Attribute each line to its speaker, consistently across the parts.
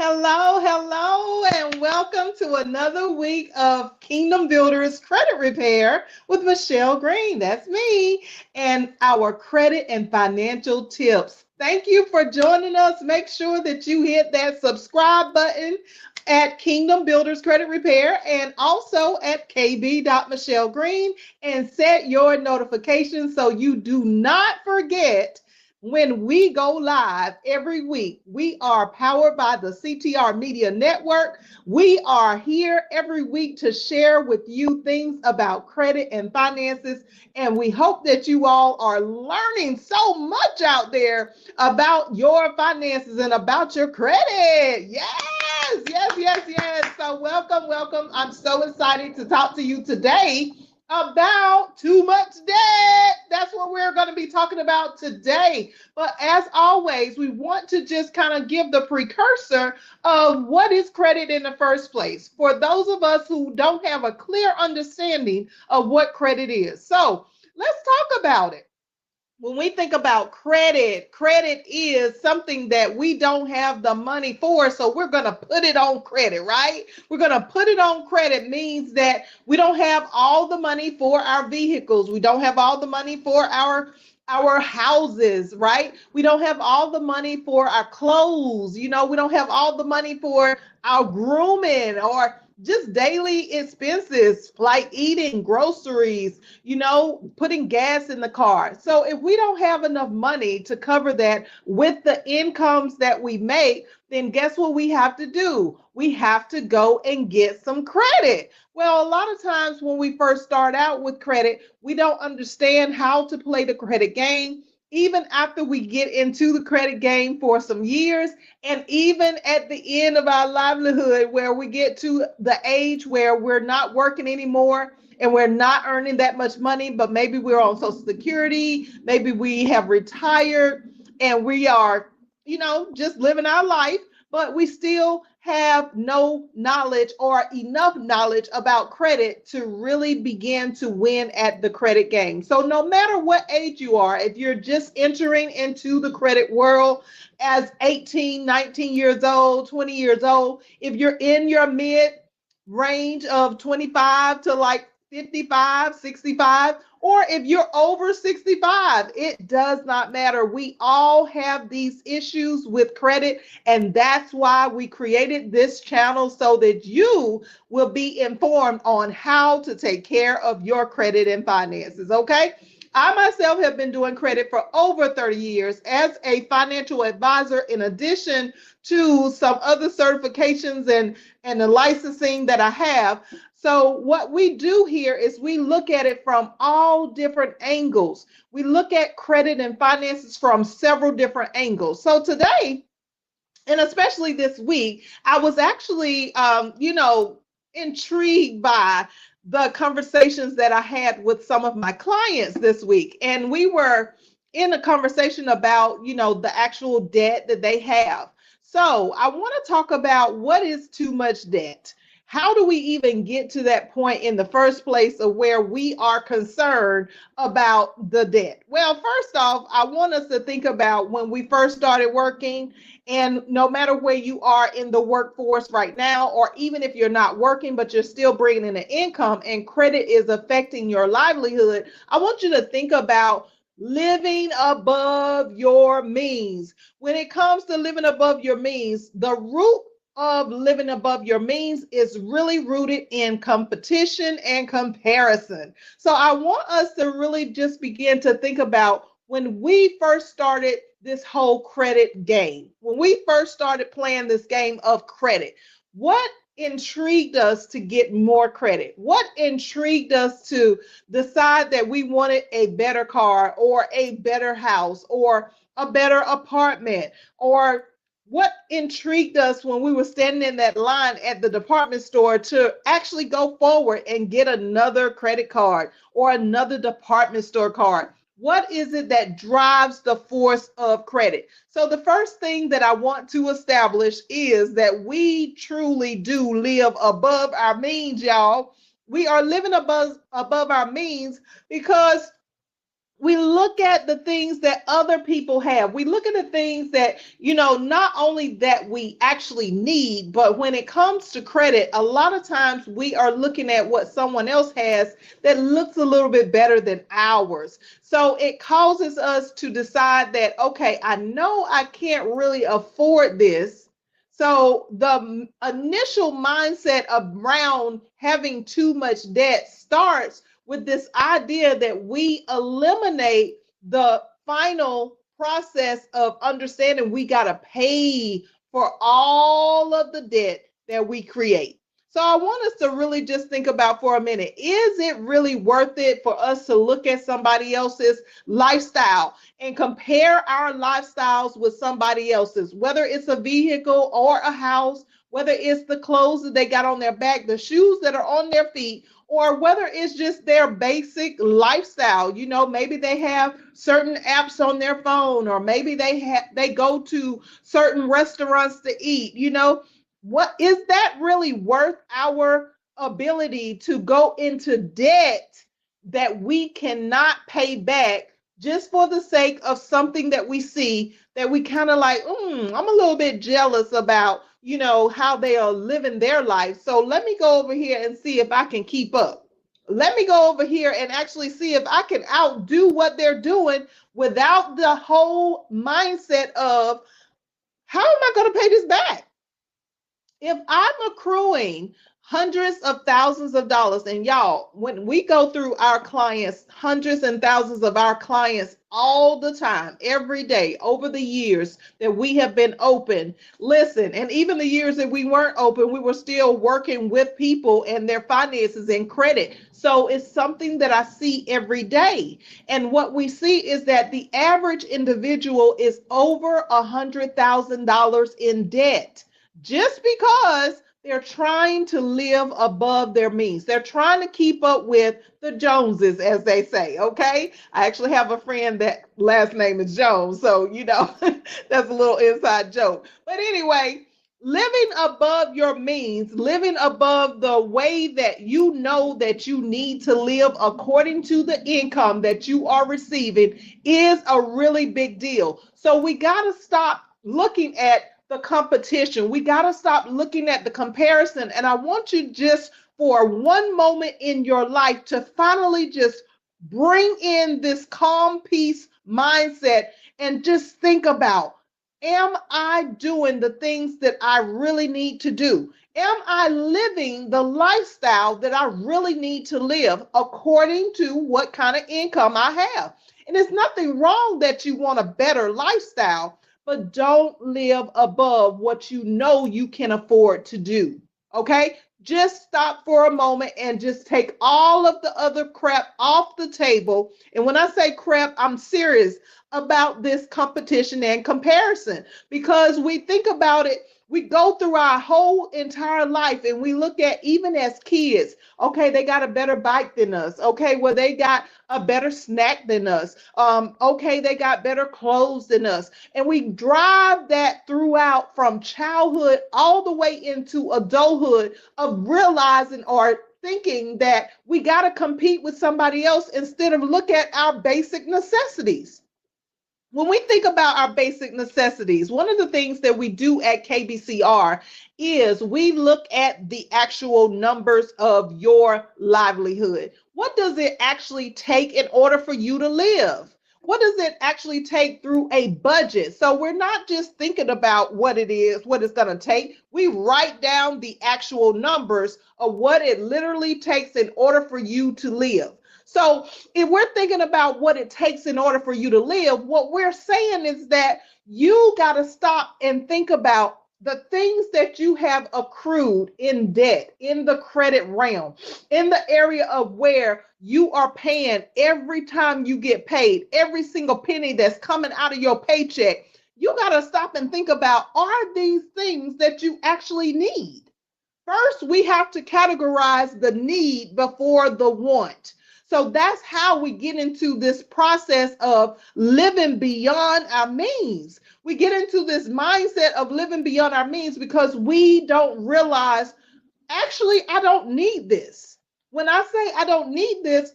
Speaker 1: Hello, hello, and welcome to another week of Kingdom Builders Credit Repair with Michelle Green. That's me, and our credit and financial tips. Thank you for joining us. Make sure that you hit that subscribe button at Kingdom Builders Credit Repair and also at kb.michellegreen and set your notifications so you do not forget when we go live every week. We are powered by the CTR Media Network. We are here every week to share with you things about credit and finances. And we hope that you all are learning so much out there about your finances and about your credit. Yes, yes, yes, yes. So welcome, welcome. I'm so excited to talk to you today about too much debt. That's what we're going to be talking about today. But as always, we want to just kind of give the precursor of what is credit in the first place for those of us who don't have a clear understanding of what credit is. So let's talk about it. When we think about credit, credit is something that we don't have the money for, so we're going to put it on credit, right? We're going to put it on credit means that we don't have all the money for our vehicles. We don't have all the money for our houses, right? We don't have all the money for our clothes. We don't have all the money for our grooming or just daily expenses like eating, groceries, putting gas in the car. So if we don't have enough money to cover that with the incomes that we make, then guess what we have to do? We have to go and get some credit. Well, a lot of times when we first start out with credit, we don't understand how to play the credit game. Even after we get into the credit game for some years, and even at the end of our livelihood, where we get to the age where we're not working anymore and we're not earning that much money, but maybe we're on Social Security, maybe we have retired and we are, just living our life, but we still have no knowledge or enough knowledge about credit to really begin to win at the credit game. So no matter what age you are, if you're just entering into the credit world as 18, 19 years old, 20 years old, if you're in your mid range of 25 to like 55, 65, or if you're over 65, it does not matter. We all have these issues with credit, and that's why we created this channel so that you will be informed on how to take care of your credit and finances, okay? I myself have been doing credit for over 30 years as a financial advisor, in addition to some other certifications and the licensing that I have. So what we do here is we look at it from all different angles. We look at credit and finances from several different angles. So today, and especially this week, I was actually, intrigued by the conversations that I had with some of my clients this week. And we were in a conversation about, the actual debt that they have. So I want to talk about what is too much debt. How do we even get to that point in the first place of where we are concerned about the debt? Well, first off, I want us to think about when we first started working, and no matter where you are in the workforce right now, or even if you're not working, but you're still bringing in an income and credit is affecting your livelihood, I want you to think about living above your means. When it comes to living above your means, the root of living above your means is really rooted in competition and comparison. So I want us to really just begin to think about when we first started this whole credit game, when we first started playing this game of credit, what intrigued us to get more credit? What intrigued us to decide that we wanted a better car or a better house or a better apartment? Or what intrigued us when we were standing in that line at the department store to actually go forward and get another credit card or another department store card? What is it that drives the force of credit? So the first thing that I want to establish is that we truly do live above our means, y'all. We are living above our means because We look at the things that other people have. We look at the things that, not only that we actually need, but when it comes to credit, a lot of times we are looking at what someone else has that looks a little bit better than ours. So it causes us to decide that, okay, I know I can't really afford this. So the initial mindset around having too much debt starts with this idea that we eliminate the final process of understanding we got to pay for all of the debt that we create. So I want us to really just think about for a minute, is it really worth it for us to look at somebody else's lifestyle and compare our lifestyles with somebody else's, whether it's a vehicle or a house, whether it's the clothes that they got on their back, the shoes that are on their feet, or whether it's just their basic lifestyle. Maybe they have certain apps on their phone, or maybe they go to certain restaurants to eat. What is that really worth our ability to go into debt that we cannot pay back just for the sake of something that we see that we kind of like, I'm a little bit jealous about, how they are living their life. So let me go over here and see if I can keep up. Let me go over here and actually see if I can outdo what they're doing without the whole mindset of, how am I going to pay this back? If I'm accruing hundreds of thousands of dollars, and y'all, when we go through our clients, hundreds and thousands of our clients all the time, every day, over the years that we have been open, listen, and even the years that we weren't open, we were still working with people and their finances and credit. So it's something that I see every day. And what we see is that the average individual is over $100,000 in debt, just because they're trying to live above their means. They're trying to keep up with the Joneses, as they say, okay? I actually have a friend that last name is Jones, so, that's a little inside joke. But anyway, living above your means, living above the way that you know that you need to live according to the income that you are receiving is a really big deal. So we got to stop looking at the competition. We got to stop looking at the comparison. And I want you just for one moment in your life to finally just bring in this calm peace mindset and just think about, am I doing the things that I really need to do? Am I living the lifestyle that I really need to live according to what kind of income I have? And there's nothing wrong that you want a better lifestyle, but don't live above what you know you can afford to do. Okay? Just stop for a moment and just take all of the other crap off the table. And when I say crap, I'm serious about this competition and comparison, because we think about it. We go through our whole entire life and we look at, even as kids, okay, they got a better bike than us. Okay, well, they got a better snack than us. Okay, they got better clothes than us. And we drive that throughout from childhood all the way into adulthood of realizing or thinking that we got to compete with somebody else instead of look at our basic necessities. When we think about our basic necessities, one of the things that we do at KBCR is we look at the actual numbers of your livelihood. What does it actually take in order for you to live? What does it actually take through a budget? So we're not just thinking about what it is, what it's going to take. We write down the actual numbers of what it literally takes in order for you to live. So if we're thinking about what it takes in order for you to live, what we're saying is that you got to stop and think about the things that you have accrued in debt, in the credit realm, in the area of where you are paying every time you get paid, every single penny that's coming out of your paycheck. You got to stop and think about, are these things that you actually need? First, we have to categorize the need before the want. So that's how we get into this process of living beyond our means. We get into this mindset of living beyond our means because we don't realize, actually, I don't need this. When I say I don't need this,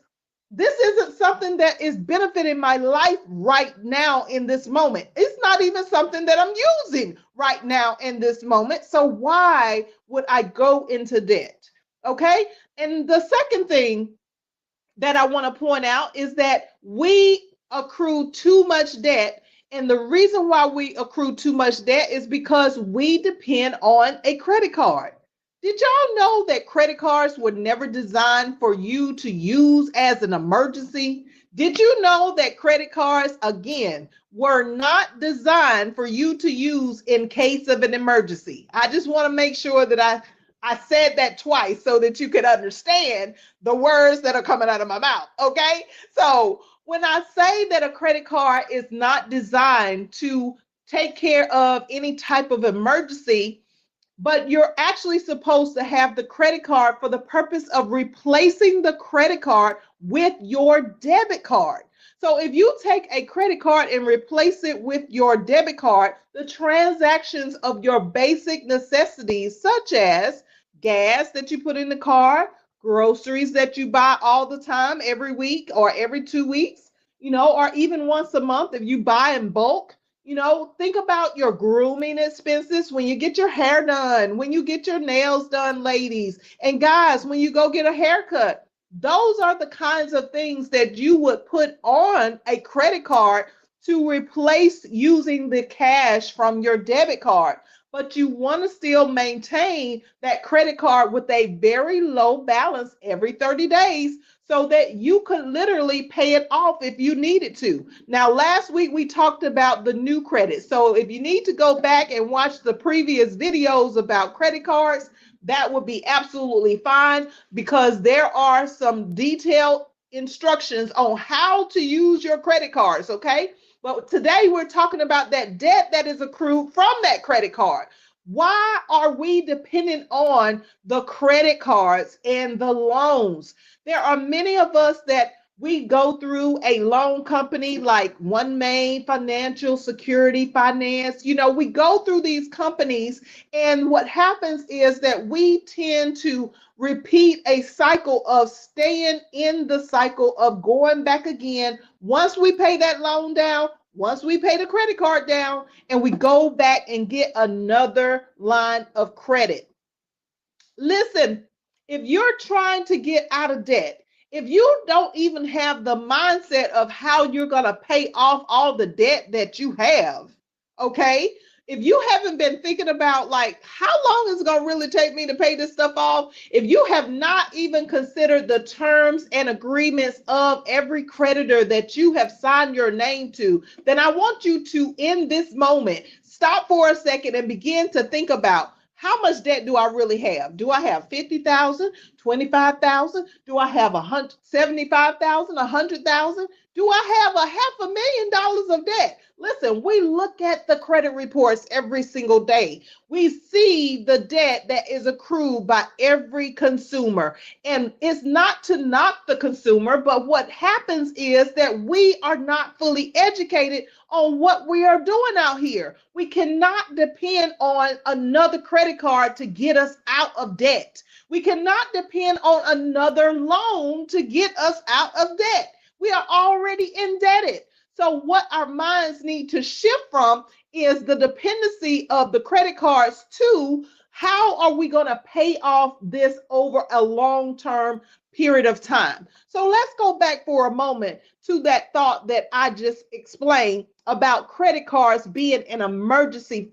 Speaker 1: this isn't something that is benefiting my life right now in this moment. It's not even something that I'm using right now in this moment. So why would I go into debt? Okay. And the second thing that I want to point out is that we accrue too much debt. And the reason why we accrue too much debt is because we depend on a credit card. Did y'all know that credit cards were never designed for you to use as an emergency? Did you know that credit cards, again, were not designed for you to use in case of an emergency? I just want to make sure that I said that twice so that you could understand the words that are coming out of my mouth, okay? So when I say that a credit card is not designed to take care of any type of emergency, but you're actually supposed to have the credit card for the purpose of replacing the credit card with your debit card. So if you take a credit card and replace it with your debit card, the transactions of your basic necessities, such as gas that you put in the car, groceries that you buy all the time, every week or every 2 weeks, or even once a month if you buy in bulk. Think about your grooming expenses when you get your hair done, when you get your nails done, ladies. And guys, when you go get a haircut, those are the kinds of things that you would put on a credit card to replace using the cash from your debit card. But you want to still maintain that credit card with a very low balance every 30 days so that you could literally pay it off if you needed to. Now, last week we talked about the new credit. So if you need to go back and watch the previous videos about credit cards, that would be absolutely fine because there are some detailed instructions on how to use your credit cards, okay? But today we're talking about that debt that is accrued from that credit card. Why are we dependent on the credit cards and the loans? There are many of us that we go through a loan company like One Main Financial Security Finance. We go through these companies, and what happens is that we tend to repeat a cycle of staying in the cycle of going back again. Once we pay that loan down, once we pay the credit card down, and we go back and get another line of credit. Listen, if you're trying to get out of debt, if you don't even have the mindset of how you're going to pay off all the debt that you have, okay? If you haven't been thinking about like, how long is it going to really take me to pay this stuff off? If you have not even considered the terms and agreements of every creditor that you have signed your name to, then I want you to, in this moment, stop for a second and begin to think about, how much debt do I really have? Do I have 50,000, 25,000? Do I have 175,000, 100,000? Do I have $500,000 of debt? Listen, we look at the credit reports every single day. We see the debt that is accrued by every consumer. And it's not to knock the consumer, but what happens is that we are not fully educated on what we are doing out here. We cannot depend on another credit card to get us out of debt. We cannot depend on another loan to get us out of debt. We are already indebted. So what our minds need to shift from is the dependency of the credit cards to how are we going to pay off this over a long-term period of time. So let's go back for a moment to that thought that I just explained about credit cards being an emergency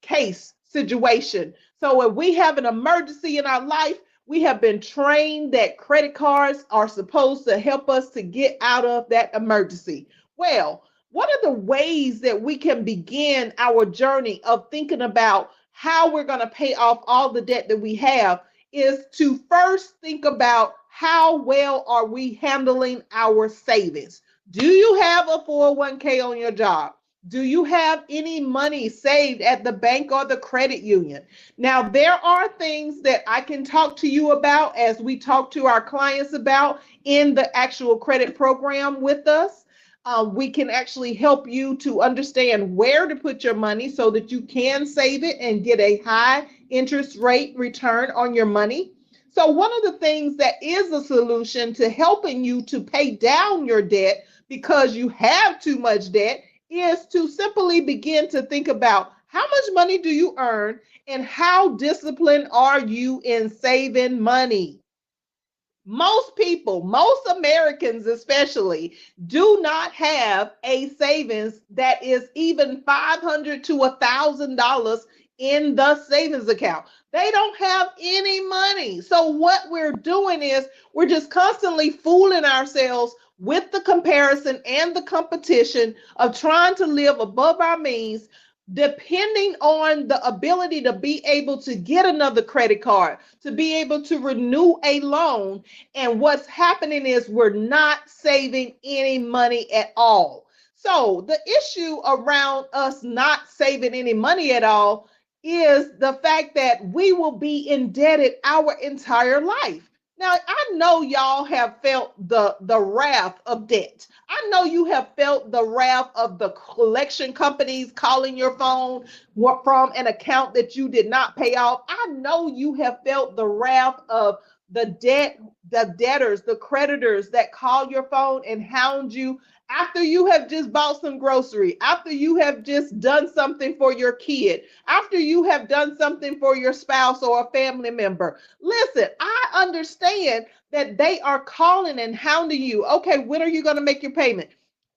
Speaker 1: case situation. So if we have an emergency in our life, we have been trained that credit cards are supposed to help us to get out of that emergency. Well, what are the ways that we can begin our journey of thinking about how we're going to pay off all the debt that we have is to first think about how well are we handling our savings. Do you have a 401k on your job? Do you have any money saved at the bank or the credit union? Now, there are things that I can talk to you about as we talk to our clients about in the actual credit program with us. We can actually help you to understand where to put your money so that you can save it and get a high interest rate return on your money. So one of the things that is a solution to helping you to pay down your debt because you have too much debt is to simply begin to think about how much money do you earn and how disciplined are you in saving money. Most people, most Americans especially, do not have a savings that is even $500 to $1,000 in the savings account. They don't have any money. So what we're doing is we're just constantly fooling ourselves with the comparison and the competition of trying to live above our means, depending on the ability to be able to get another credit card, to be able to renew a loan. And what's happening is we're not saving any money at all. So the issue around us not saving any money at all is the fact that we will be indebted our entire life. Now, I know y'all have felt the wrath of debt. I know you have felt the wrath of the collection companies calling your phone from an account that you did not pay off. I know you have felt the wrath of the debtors, the creditors that call your phone and hound you after you have just bought some grocery, after you have just done something for your kid, after you have done something for your spouse or a family member. Listen, I understand that they are calling and hounding you. Okay, when are you going to make your payment?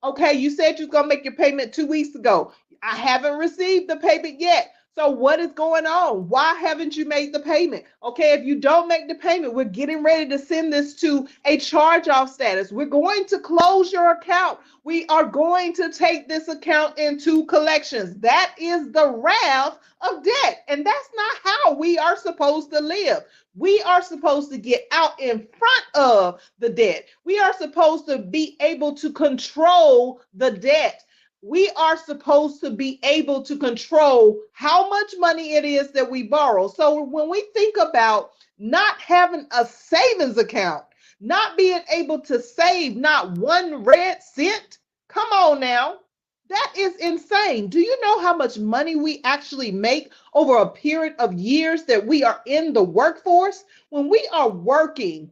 Speaker 1: Okay, you said you were going to make your payment 2 weeks ago. I haven't received the payment yet. So what is going on? Why haven't you made the payment? Okay, if you don't make the payment, we're getting ready to send this to a charge-off status. We're going to close your account. We are going to take this account into collections. That is the wrath of debt. And that's not how we are supposed to live. We are supposed to get out in front of the debt. We are supposed to be able to control the debt. We are supposed to be able to control how much money it is that we borrow. So when we think about not having a savings account, not being able to save not one red cent, come on now, that is insane. Do you know how much money we actually make over a period of years that we are in the workforce? When we are working,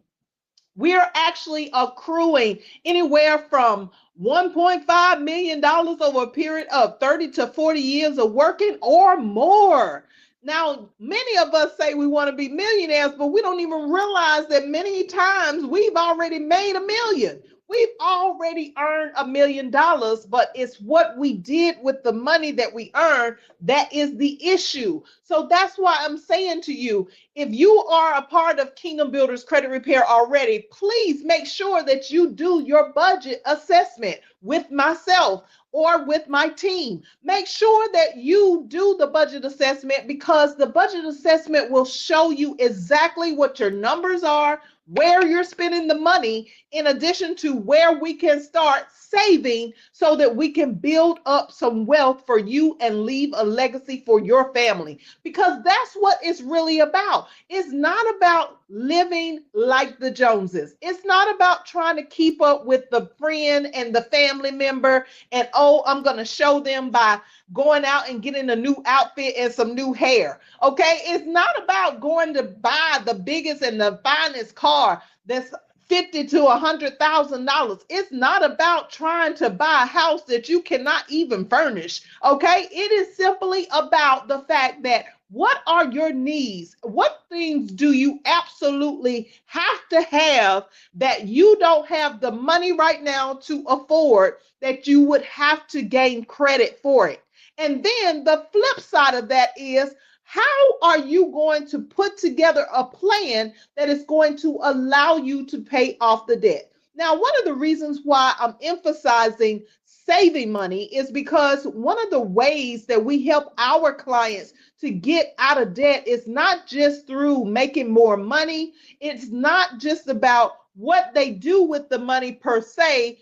Speaker 1: we are actually accruing anywhere from $1.5 million over a period of 30 to 40 years of working or more. Now, many of us say we want to be millionaires, but we don't even realize that many times we've already made a million. We've already earned $1 million, but it's what we did with the money that we earned that is the issue. So that's why I'm saying to you, if you are a part of Kingdom Builders Credit Repair already, please make sure that you do your budget assessment with myself or with my team. Make sure that you do the budget assessment, because the budget assessment will show you exactly what your numbers are, where you're spending the money, in addition to where we can start saving so that we can build up some wealth for you and leave a legacy for your family. Because that's what it's really about. It's not about living like the Joneses. It's not about trying to keep up with the friend and the family member and, oh, I'm going to show them by going out and getting a new outfit and some new hair. Okay, it's not about going to buy the biggest and the finest car that's $50,000 to $100,000. It's not about trying to buy a house that you cannot even furnish. Okay, it is simply about the fact that what are your needs? What things do you absolutely have to have that you don't have the money right now to afford, that you would have to gain credit for it? And then the flip side of that is, how are you going to put together a plan that is going to allow you to pay off the debt? Now, one of the reasons why I'm emphasizing saving money is because one of the ways that we help our clients to get out of debt is not just through making more money. It's not just about what they do with the money per se,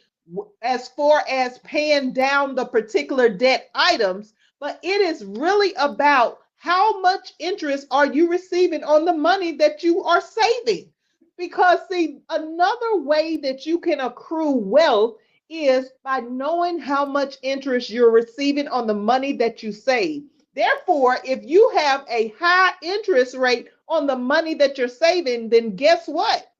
Speaker 1: as far as paying down the particular debt items, but it is really about how much interest are you receiving on the money that you are saving. Because see, another way that you can accrue wealth is by knowing how much interest you're receiving on the money that you save. Therefore, if you have a high interest rate on the money that you're saving, then guess what?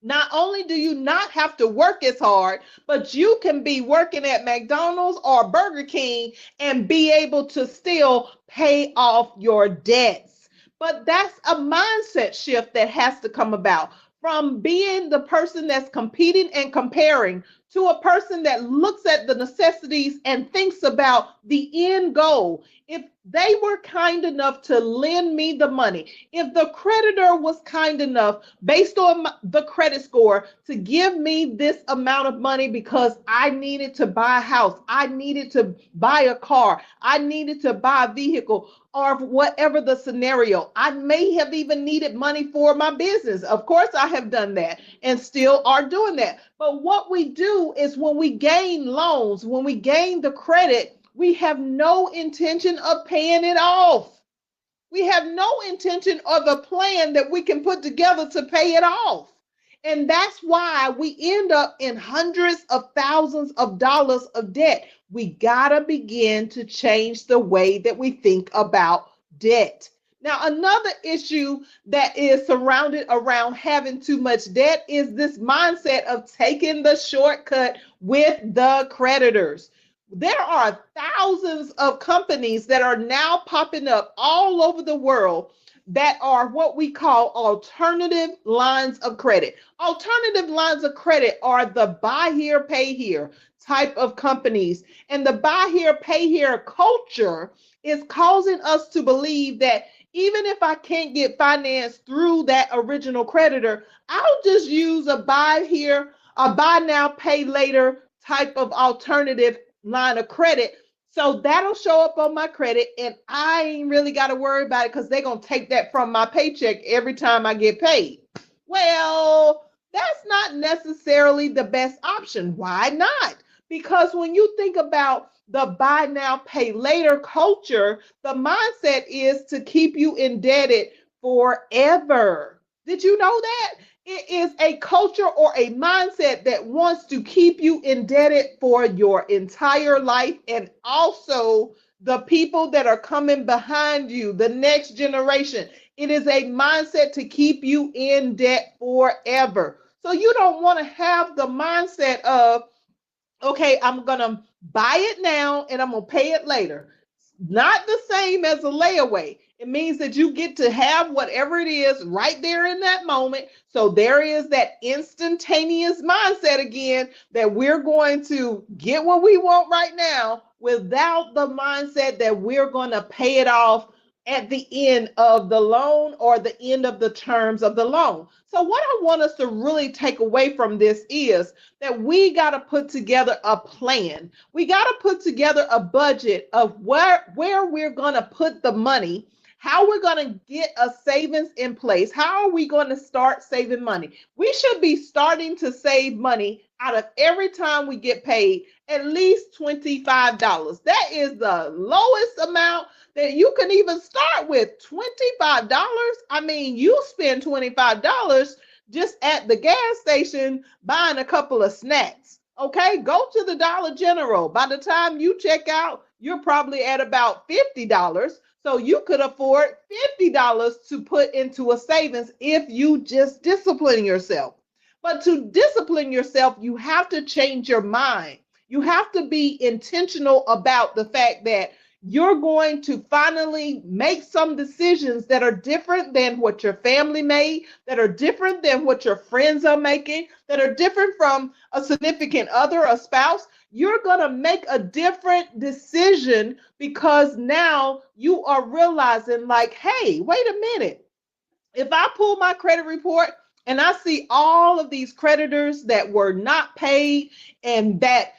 Speaker 1: Not only do you not have to work as hard, but you can be working at McDonald's or Burger King and be able to still pay off your debts. But that's a mindset shift that has to come about from being the person that's competing and comparing to a person that looks at the necessities and thinks about the end goal. If they were kind enough to lend me the money, if the creditor was kind enough, based on the credit score, to give me this amount of money because I needed to buy a house, I needed to buy a car, I needed to buy a vehicle, or whatever the scenario, I may have even needed money for my business. Of course, I have done that and still are doing that. But what we do is when we gain loans, when we gain the credit, we have no intention of paying it off. We have no intention of a plan that we can put together to pay it off. And that's why we end up in hundreds of thousands of dollars of debt. We gotta begin to change the way that we think about debt. Now, another issue that is surrounded around having too much debt is this mindset of taking the shortcut with the creditors. There are thousands of companies that are now popping up all over the world that are what we call alternative lines of credit. Alternative lines of credit are the buy here, pay here type of companies. And the buy here, pay here culture is causing us to believe that even if I can't get financed through that original creditor, I'll just use a buy here, a buy now, pay later type of alternative line of credit. So that'll show up on my credit and I ain't really got to worry about it because they're going to take that from my paycheck every time I get paid. Well, that's not necessarily the best option. Why not? Because when you think about the buy now, pay later culture, the mindset is to keep you indebted forever. Did you know that? It is a culture or a mindset that wants to keep you indebted for your entire life, and also the people that are coming behind you, the next generation. It is a mindset to keep you in debt forever. So you don't want to have the mindset of, okay, I'm going to buy it now and I'm going to pay it later. Not the same as a layaway. It means that you get to have whatever it is right there in that moment. So there is that instantaneous mindset again that we're going to get what we want right now without the mindset that we're going to pay it off at the end of the loan or the end of the terms of the loan. So what I want us to really take away from this is that we got to put together a plan. We got to put together a budget of where we're going to put the money, how we're going to get a savings in place. How are we going to start saving money? We should be starting to save money out of every time we get paid, at least $25. That is the lowest amount that you can even start with. $25. I mean, you spend $25 just at the gas station buying a couple of snacks. Okay, go to the Dollar General. By the time you check out, you're probably at about $50. So you could afford $50 to put into a savings if you just discipline yourself. But to discipline yourself, you have to change your mind. You have to be intentional about the fact that you're going to finally make some decisions that are different than what your family made, that are different than what your friends are making, that are different from a significant other, a spouse. You're going to make a different decision because now you are realizing, like, hey, wait a minute. If I pull my credit report and I see all of these creditors that were not paid and that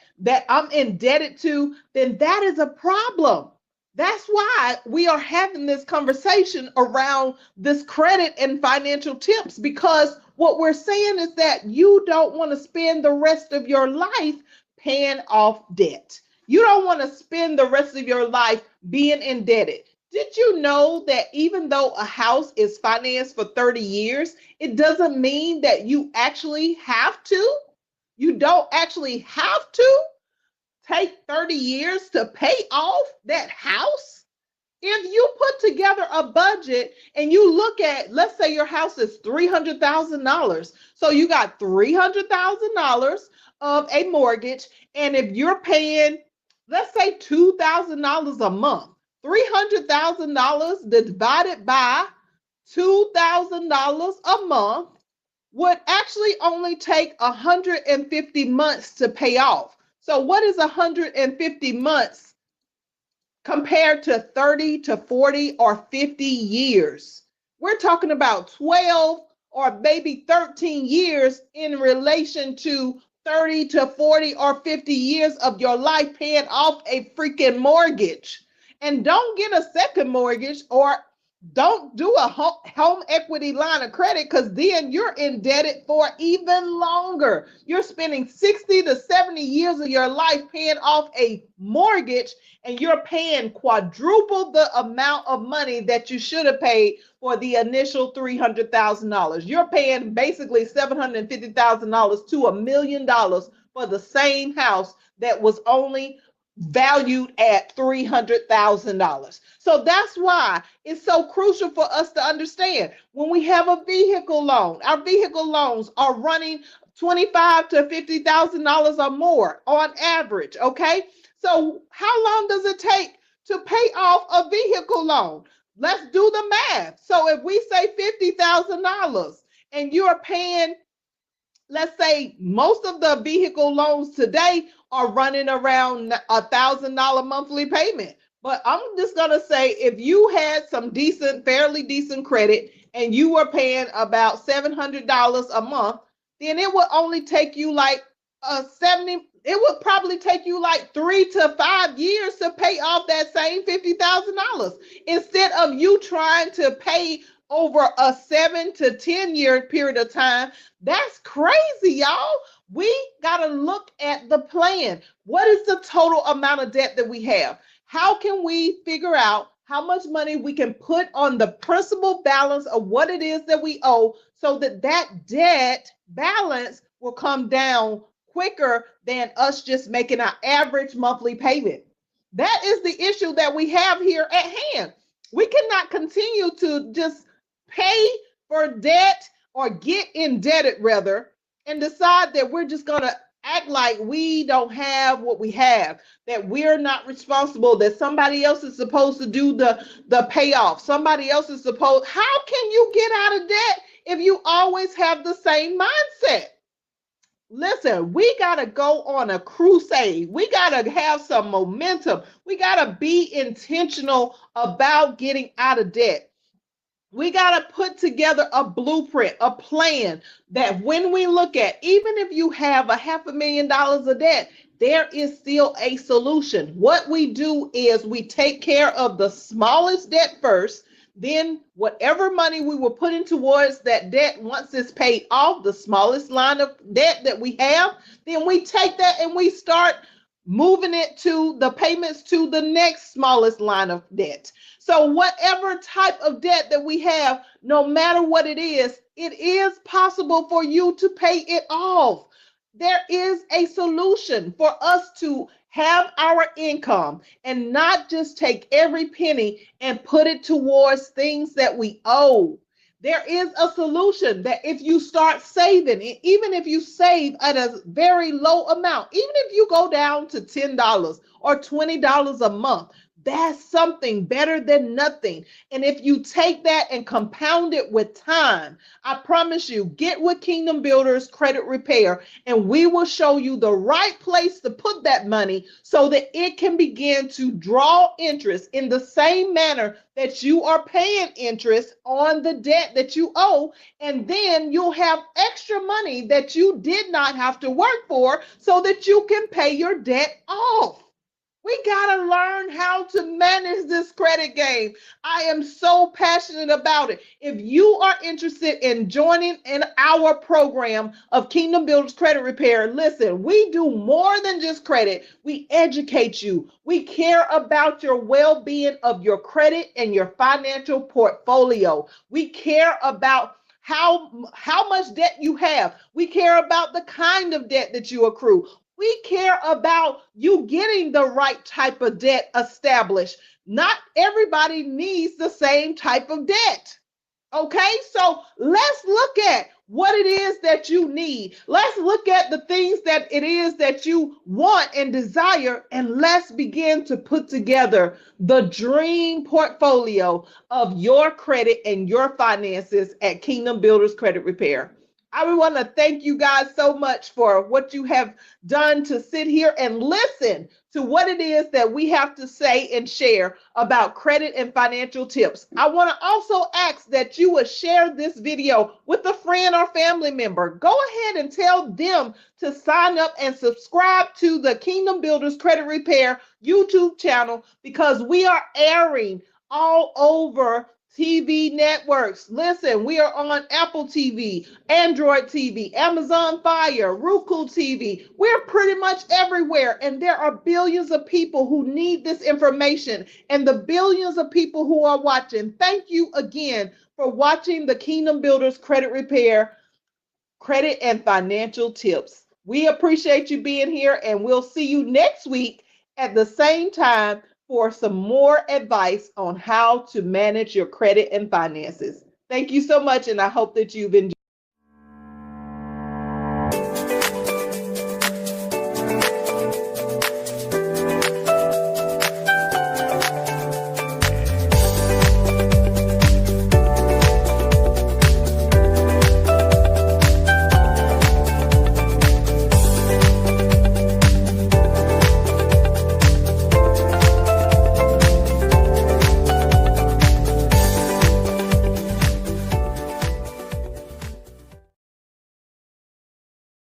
Speaker 1: I'm indebted to, then that is a problem. That's why we are having this conversation around this credit and financial tips, because what we're saying is that you don't want to spend the rest of your life paying off debt. You don't want to spend the rest of your life being indebted. Did you know that even though a house is financed for 30 years, it doesn't mean that you actually have to? You don't actually have to take 30 years to pay off that house? If you put together a budget and you look at, let's say your house is $300,000. So you got $300,000 of a mortgage. And if you're paying, let's say $2,000 a month, $300,000 divided by $2,000 a month would actually only take 150 months to pay off. So what is 150 months compared to 30 to 40 or 50 years? We're talking about 12 or maybe 13 years in relation to 30 to 40 or 50 years of your life paying off a freaking mortgage. And don't get a second mortgage or don't do a home equity line of credit, because then you're indebted for even longer. You're spending 60 to 70 years of your life paying off a mortgage, and you're paying quadruple the amount of money that you should have paid for the initial $300,000. You're paying basically $750,000 to $1 million for the same house that was only valued at $300,000. So that's why it's so crucial for us to understand when we have a vehicle loan, our vehicle loans are running $25,000 to $50,000 or more on average. Okay. So how long does it take to pay off a vehicle loan? Let's do the math. So if we say $50,000 and you're paying, let's say most of the vehicle loans today are running around $1,000 monthly payment. But I'm just going to say if you had some decent, fairly decent credit and you were paying about $700 a month, then it would only take you like it would probably take you like 3 to 5 years to pay off that same $50,000 instead of you trying to pay over a 7 to 10 year period of time. That's crazy, y'all. We got to look at the plan. What is the total amount of debt that we have? How can we figure out how much money we can put on the principal balance of what it is that we owe so that that debt balance will come down quicker than us just making our average monthly payment? That is the issue that we have here at hand. We cannot continue to just pay for debt or get indebted rather and decide that we're just going to act like we don't have what we have, that we're not responsible, that somebody else is supposed to do the payoff. Somebody else is supposed. How can you get out of debt if you always have the same mindset? Listen, we got to go on a crusade. We got to have some momentum. We got to be intentional about getting out of debt. We got to put together a blueprint, a plan that when we look at, even if you have $500,000 of debt, there is still a solution. What we do is we take care of the smallest debt first. Then whatever money we were putting towards that debt, once it's paid off, the smallest line of debt that we have, then we take that and we start moving it to the payments to the next smallest line of debt. So whatever type of debt that we have, no matter what it is possible for you to pay it off. There is a solution for us to have our income and not just take every penny and put it towards things that we owe. There is a solution that if you start saving, even if you save at a very low amount, even if you go down to $10 or $20 a month, that's something better than nothing. And if you take that and compound it with time, I promise you, get with Kingdom Builders Credit Repair, and we will show you the right place to put that money so that it can begin to draw interest in the same manner that you are paying interest on the debt that you owe. And then you'll have extra money that you did not have to work for so that you can pay your debt off. We got to learn how to manage this credit game. I am so passionate about it. If you are interested in joining in our program of Kingdom Builders Credit Repair, listen, we do more than just credit. We educate you. We care about your well-being of your credit and your financial portfolio. We care about how much debt you have. We care about the kind of debt that you accrue. We care about you getting the right type of debt established Not everybody needs the same type of debt. Okay, so let's look at what it is that you need. Let's look at the things that it is that you want and desire, and let's begin to put together the dream portfolio of your credit and your finances at Kingdom Builders Credit Repair. I want to thank you guys so much for what you have done to sit here and listen to what it is that we have to say and share about credit and financial tips. I want to also ask that you would share this video with a friend or family member. Go ahead and tell them to sign up and subscribe to the Kingdom Builders Credit Repair YouTube channel, because we are airing all over TV networks. Listen, we are on Apple TV, Android TV, Amazon Fire, Roku TV. We're pretty much everywhere, and there are billions of people who need this information, and the billions of people who are watching. Thank you again for watching the Kingdom Builders Credit Repair Credit and Financial Tips. We appreciate you being here, and we'll see you next week at the same time for some more advice on how to manage your credit and finances. Thank you so much, and I hope that you've enjoyed.